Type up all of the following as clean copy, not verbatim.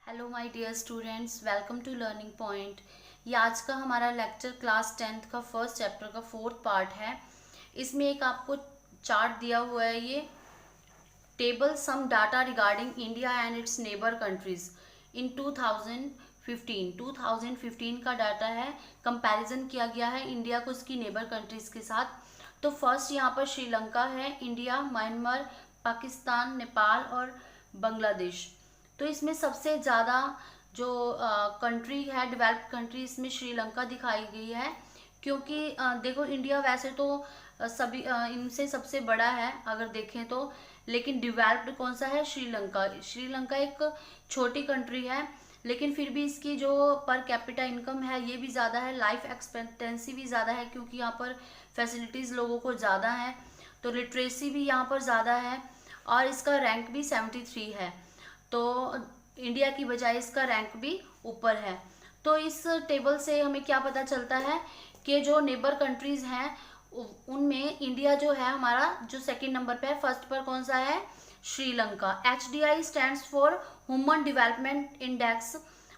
Hello my dear students, welcome to learning point. ये आज का हमारा लेक्चर क्लास 10th का फर्स्ट चैप्टर का फोर्थ पार्ट है। इसमें एक आपको चार्ट दिया हुआ है, ये table some data regarding India and its neighbour countries in 2015 का डाटा है। कंपैरिजन किया गया है इंडिया को उसकी नेबर कंट्रीज के साथ। तो फर्स्ट यहाँ पर श्रीलंका है, इंडिया, म्यांमार, पाकिस्तान, नेपाल और बांग्लादेश। तो इसमें सबसे ज़्यादा जो कंट्री है, डेवलप्ड कंट्री, इसमें श्रीलंका दिखाई गई है। क्योंकि देखो, इंडिया वैसे तो सभी इनसे सबसे बड़ा है अगर देखें तो, लेकिन डेवलप्ड कौन सा है? श्रीलंका। श्रीलंका एक छोटी कंट्री है, लेकिन फिर भी इसकी जो पर कैपिटा इनकम है ये भी ज़्यादा है, लाइफ एक्सपेक्टेंसी भी ज़्यादा है क्योंकि यहाँ पर फैसिलिटीज़ लोगों को ज़्यादा है, तो लिटरेसी भी यहाँ पर ज़्यादा है और इसका रैंक भी 73 है। तो इंडिया की बजाय इसका रैंक भी ऊपर है। तो इस टेबल से हमें क्या पता चलता है कि जो नेबर कंट्रीज हैं उनमें इंडिया जो है हमारा जो सेकंड नंबर पे है, फर्स्ट पर कौन सा है? Sri Lanka. HDI stands for human development index,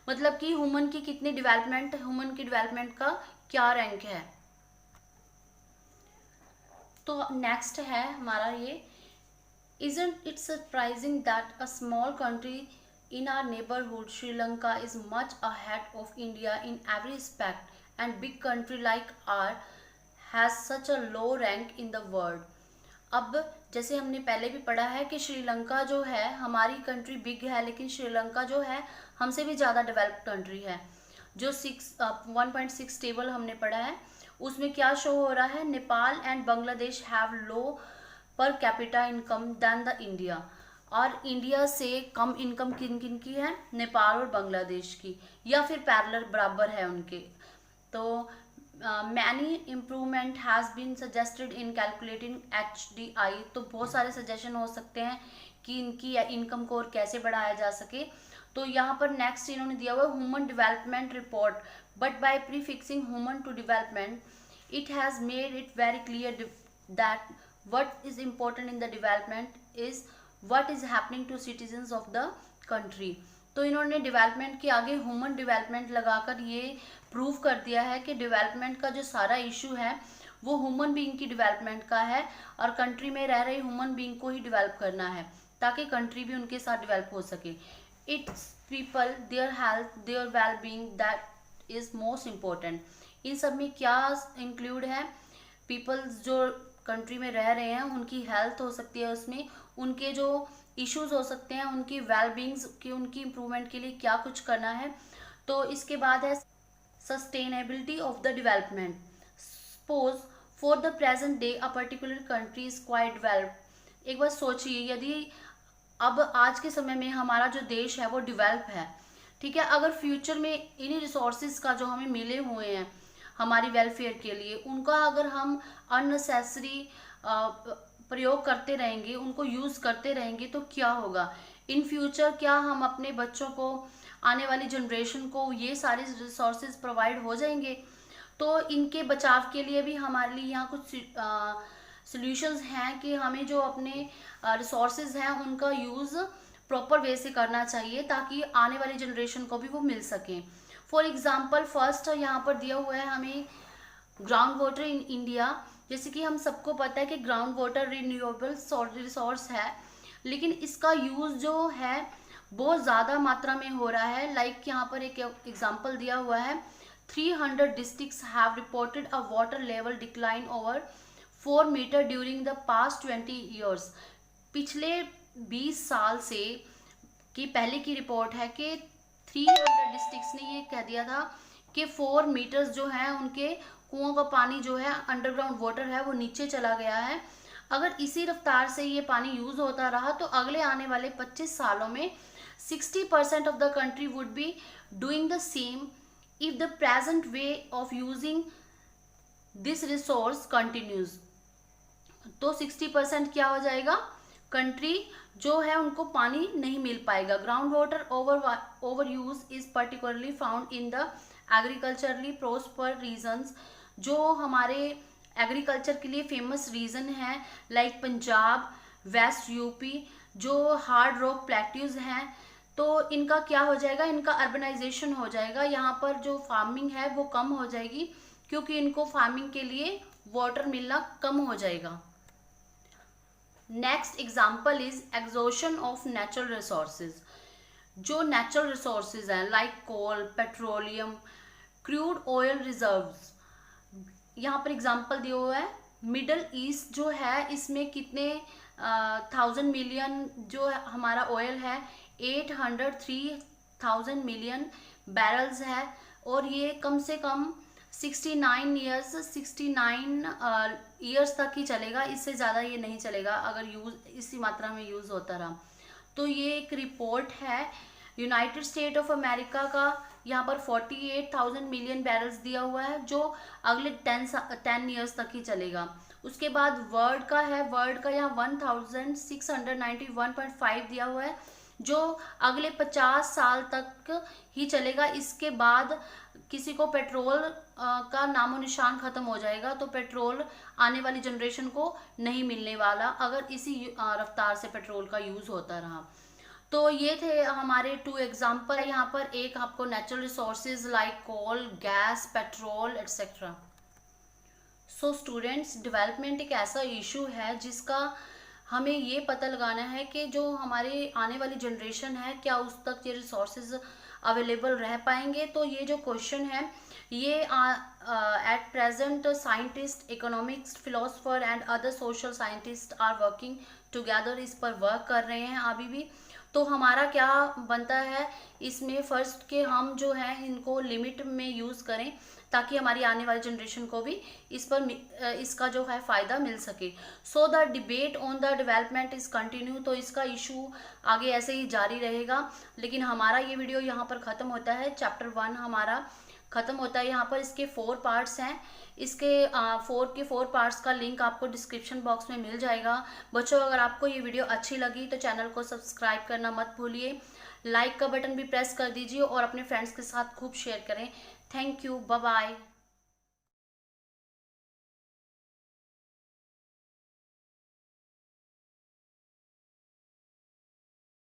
मतलब कि ह्यूमन की कितनी डेवलपमेंट, ह्यूमन की डेवलपमेंट का क्या रैंक है। तो नेक्स्ट है हमारा ये, Isn't it surprising that a small country in our neighborhood, Sri Lanka, is much ahead of India in every respect, and big country like ours has such a low rank in the world? अब जैसे हमने पहले भी पढ़ा है कि श्रीलंका जो है, हमारी कंट्री बिग है लेकिन श्रीलंका जो है हमसे भी ज़्यादा डेवलप्ड कंट्री है। जो 1.6 टेबल हमने पढ़ा है उसमें क्या शो हो रहा है? Nepal and Bangladesh have low per capita income than the India. और इंडिया से कम इनकम किन किन की है? नेपाल और बांग्लादेश की, या फिर पैरेलल बराबर है उनके। तो many improvement has been suggested in calculating HDI। तो बहुत सारे सजेशन हो सकते हैं कि इनकी इनकम को और कैसे बढ़ाया जा सके। तो यहाँ पर नेक्स्ट इन्होंने दिया हुआ human development report, but by prefixing human to development it has made it very clear that what is important in the development is what is happening to citizens of the country। तो इन्होंने development के आगे human development लगाकर ये prove कर दिया है कि डेवलपमेंट का जो सारा इशू है वो ह्यूमन बीइंग की डेवलपमेंट का है और कंट्री में रह रहे ह्यूमन बीइंग को ही डेवलप करना है ताकि कंट्री भी उनके साथ डेवलप हो सके। It's people, their health, their well being that is most important. इन सब में क्या इंक्लूड है? पीपल्स जो कंट्री में रह रहे हैं उनकी हेल्थ हो सकती है, उसमें उनके जो इश्यूज हो सकते हैं, उनकी वेलबींग्स की, उनकी इम्प्रूवमेंट के लिए क्या कुछ करना है। तो इसके बाद है sustainability of the development. Suppose for the present day a particular country is quite developed. एक बार सोचिए, यदि अब आज के समय में हमारा जो देश है वो डेवलप है, ठीक है, अगर फ्यूचर में इन्हीं रिसोर्सेज का जो हमें मिले हुए हैं हमारी वेलफेयर के लिए, उनका अगर हम अननेसेसरी प्रयोग करते रहेंगे, उनको यूज़ करते रहेंगे, तो क्या होगा इन फ्यूचर? क्या हम अपने बच्चों को, आने वाली जनरेशन को ये सारे रिसोर्सेज प्रोवाइड हो जाएंगे? तो इनके बचाव के लिए भी हमारे लिए यहाँ कुछ सॉल्यूशंस हैं कि हमें जो अपने रिसोर्सेज हैं उनका यूज़ प्रॉपर वे से करना चाहिए ताकि आने वाली जनरेशन को भी वो मिल सकें। फॉर एग्जाम्पल, फर्स्ट यहाँ पर दिया हुआ है हमें ग्राउंड वाटर इन इंडिया। जैसे कि हम सबको पता है कि ग्राउंड वाटर रिन्यूएबल रिसोर्स है, लेकिन इसका यूज़ जो है बहुत ज़्यादा मात्रा में हो रहा है। लाइक यहाँ पर एक एग्जाम्पल दिया हुआ है, 300 districts have reported a water level decline over 4 metre during the past 20 years. पिछले 20 साल से की पहले की रिपोर्ट है कि 300 डिस्ट्रिक्ट्स ने ये कह दिया था कि 4 मीटर्स जो है उनके कुओं का पानी जो है, अंडरग्राउंड वाटर है, वो नीचे चला गया है। अगर इसी रफ्तार से ये पानी यूज होता रहा तो अगले आने वाले 25 सालों में 60% of the country would be doing the same if the present way of using this resource continues. तो 60% क्या हो जाएगा? कंट्री जो है उनको पानी नहीं मिल पाएगा। Ground water over use is particularly found in the agriculturally prosper regions. जो हमारे एग्रीकल्चर के लिए फेमस रीजन है, लाइक पंजाब, वेस्ट यूपी, जो हार्ड रॉक प्लेट्यूज हैं, तो इनका क्या हो जाएगा, इनका अर्बनाइजेशन हो जाएगा, यहाँ पर जो फार्मिंग है वो कम हो जाएगी क्योंकि इनको फार्मिंग के लिए वाटर मिलना कम हो जाएगा। Next example is exhaustion of natural resources. जो नेचुरल रिसोर्सेज हैं लाइक कोल, पेट्रोलियम, क्रूड ऑयल रिजर्व्स, यहाँ पर एग्जाम्पल दिया हुआ है। मिडल ईस्ट जो है इसमें कितने 1000 मिलियन जो हमारा ऑयल है 803,000 मिलियन बैरल्स है, और ये कम से कम 69 ईयर्स तक ही चलेगा, इससे ज़्यादा ये नहीं चलेगा अगर यूज़ इसी मात्रा में यूज़ होता रहा। तो ये एक रिपोर्ट है यूनाइटेड स्टेट ऑफ अमेरिका का, यहाँ पर 48,000 मिलियन बैरल्स दिया हुआ है जो अगले 10 ईयर्स तक ही चलेगा। उसके बाद वर्ल्ड का है, वर्ल्ड का यहाँ 1691.5 दिया हुआ है जो अगले 50 साल तक ही चलेगा। इसके बाद किसी को पेट्रोल का नामो निशान खत्म हो जाएगा, तो पेट्रोल आने वाली जनरेशन को नहीं मिलने वाला अगर इसी रफ्तार से पेट्रोल का यूज़ होता रहा। तो ये थे हमारे 2 एग्जाम्पल। यहाँ पर एक आपको natural resources like coal, gas, petrol etcetera. So students, development एक ऐसा इशू है जिसका हमें ये पता लगाना है कि जो हमारे आने वाली जनरेशन है क्या उस तक ये रिसोर्सेज अवेलेबल रह पाएंगे। तो ये जो क्वेश्चन है ये at present scientist, economics, philosopher and other social scientist are working together, इस पर वर्क कर रहे हैं अभी भी। तो हमारा क्या बनता है इसमें, फर्स्ट के हम जो है इनको लिमिट में यूज़ करें ताकि हमारी आने वाली जनरेशन को भी इसका जो है फ़ायदा मिल सके। So the debate on the development is continue, तो इसका इशू आगे ऐसे ही जारी रहेगा। लेकिन हमारा ये वीडियो यहाँ पर ख़त्म होता है, चैप्टर 1 हमारा ख़त्म होता है। यहाँ पर इसके 4 पार्ट्स हैं, इसके 4 पार्ट्स का लिंक आपको डिस्क्रिप्शन बॉक्स में मिल जाएगा। बच्चों, अगर आपको ये वीडियो अच्छी लगी तो चैनल को सब्सक्राइब करना मत भूलिए, लाइक का बटन भी प्रेस कर दीजिए और अपने फ्रेंड्स के साथ खूब शेयर करें। Thank you, bye bye.